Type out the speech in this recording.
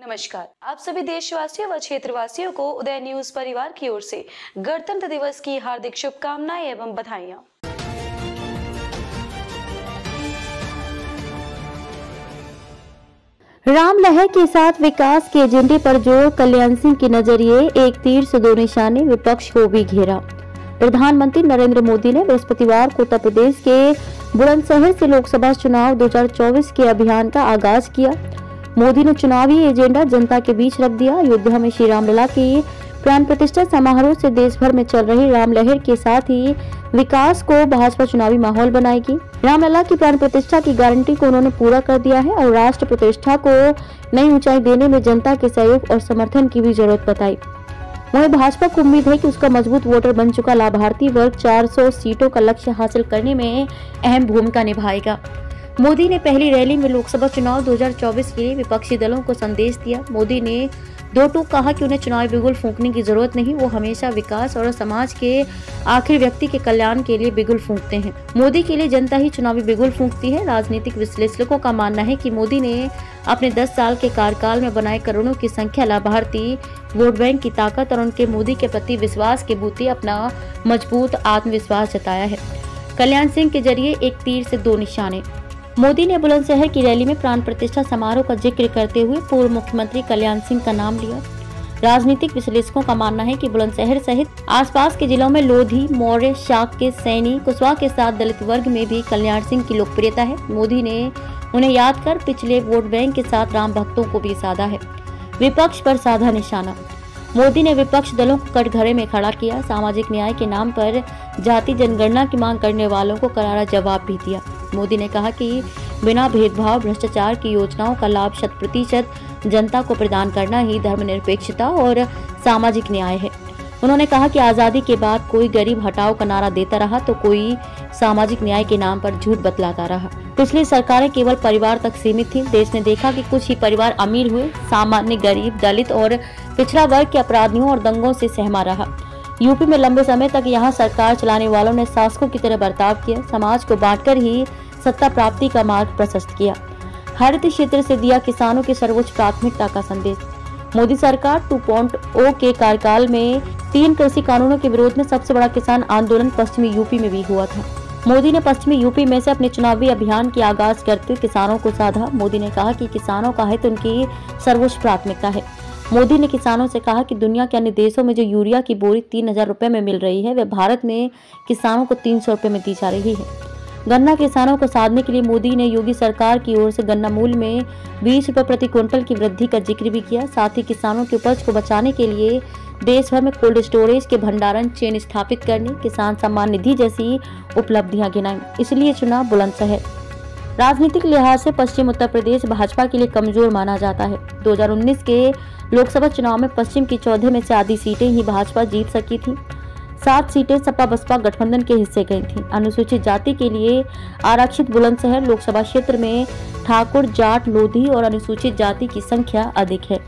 नमस्कार, आप सभी देशवासियों व क्षेत्रवासियों को उदय न्यूज परिवार की ओर से गणतंत्र दिवस की हार्दिक शुभकामनाएं एवं बधाइयां। राम लहर के साथ विकास के एजेंडे पर जोर, कल्याण सिंह के नजरिए एक तीर से दो निशाने, विपक्ष को भी घेरा। प्रधानमंत्री नरेंद्र मोदी ने बृहस्पतिवार को उत्तर प्रदेश के बुलंदशहर से लोकसभा चुनाव 2024 के अभियान का आगाज किया। मोदी ने चुनावी एजेंडा जनता के बीच रख दिया। अयोध्या में श्री रामलला की प्राण प्रतिष्ठा समारोह से देश भर में चल रही रामलहर के साथ ही विकास को भाजपा चुनावी माहौल बनाएगी। रामलला की प्राण प्रतिष्ठा की गारंटी को उन्होंने पूरा कर दिया है और राष्ट्र प्रतिष्ठा को नई ऊंचाई देने में जनता के सहयोग और समर्थन की भी जरूरत बताई। वहीं भाजपा को उम्मीद है कि उसका मजबूत वोटर बन चुका लाभार्थी वर्ग 400 सीटों का लक्ष्य हासिल करने में अहम भूमिका निभाएगा। मोदी ने पहली रैली में लोकसभा चुनाव 2024 के लिए विपक्षी दलों को संदेश दिया। मोदी ने दो टूक कहा कि उन्हें चुनावी बिगुल फूंकने की जरूरत नहीं, वो हमेशा विकास और समाज के आखिर व्यक्ति के कल्याण के लिए बिगुल फूंकते हैं। मोदी के लिए जनता ही चुनावी बिगुल फूंकती है। राजनीतिक विश्लेषकों का मानना है कि मोदी ने अपने 10 साल के कार्यकाल में बनाए करोड़ों की संख्या लाभार्थी वोट बैंक की ताकत और उनके मोदी के प्रति विश्वास के बूते अपना मजबूत आत्मविश्वास जताया है। कल्याण सिंह के जरिए एक तीर से दो निशाने। मोदी ने बुलंदशहर की रैली में प्राण प्रतिष्ठा समारोह का जिक्र करते हुए पूर्व मुख्यमंत्री कल्याण सिंह का नाम लिया। राजनीतिक विश्लेषकों का मानना है कि बुलंदशहर सहित आसपास के जिलों में लोधी, मौर्य, शाक्य, सैनी, कुशवाहा के साथ दलित वर्ग में भी कल्याण सिंह की लोकप्रियता है। मोदी ने उन्हें याद कर पिछले वोट बैंक के साथ राम भक्तों को भी साधा है। विपक्ष पर साधा निशाना। मोदी ने विपक्ष दलों को कटघरे में खड़ा किया। सामाजिक न्याय के नाम पर जाति जनगणना की मांग करने वालों को करारा जवाब भी दिया। मोदी ने कहा कि बिना भेदभाव भ्रष्टाचार की योजनाओं का लाभ 100% जनता को प्रदान करना ही धर्मनिरपेक्षता और सामाजिक न्याय है। उन्होंने कहा कि आजादी के बाद कोई गरीब हटाओ का नारा देता रहा तो कोई सामाजिक न्याय के नाम पर झूठ बतलाता रहा। पिछली सरकारें केवल परिवार तक सीमित थी। देश ने देखा कि कुछ ही परिवार अमीर हुए, सामान्य गरीब, दलित और पिछड़ा वर्ग के अपराधियों और दंगों से सहमा रहा। यूपी में लंबे समय तक यहाँ सरकार चलाने वालों ने शासकों की तरह बर्ताव किया। समाज को बांटकर ही सत्ता प्राप्ति का मार्ग प्रशस्त किया। हरित क्षेत्र से दिया किसानों की सर्वोच्च प्राथमिकता का संदेश। मोदी सरकार 2.0 के कार्यकाल में 3 कृषि कानूनों के विरोध में सबसे बड़ा किसान आंदोलन पश्चिमी यूपी में भी हुआ था। मोदी ने पश्चिमी यूपी में से अपने चुनावी अभियान की आगाज करते हुए किसानों को साधा। मोदी ने कहा कि किसानों का हित उनकी सर्वोच्च प्राथमिकता है। मोदी ने किसानों से कहा कि दुनिया के अन्य देशों में जो यूरिया की बोरी 3000 रुपए में मिल रही है, वह भारत में किसानों को 300 रुपए में दी जा रही है। गन्ना किसानों को साधने के लिए मोदी ने योगी सरकार की ओर से गन्ना मूल्य में 20 रुपए प्रति क्विंटल की वृद्धि का जिक्र भी किया। साथ ही किसानों की उपज को बचाने के लिए देश भर में कोल्ड स्टोरेज के भंडारण चेन स्थापित करने, किसान सम्मान निधि जैसी उपलब्धियां गिनाई। इसलिए चुना बुलंदशहर। राजनीतिक लिहाज से पश्चिम उत्तर प्रदेश भाजपा के लिए कमजोर माना जाता है। 2019 के लोकसभा चुनाव में पश्चिम की 14 में से आधी सीटें ही भाजपा जीत सकी थी। 7 सीटें सपा बसपा गठबंधन के हिस्से गई थीं। अनुसूचित जाति के लिए आरक्षित बुलंदशहर लोकसभा क्षेत्र में ठाकुर, जाट, लोधी और अनुसूचित जाति की संख्या अधिक है।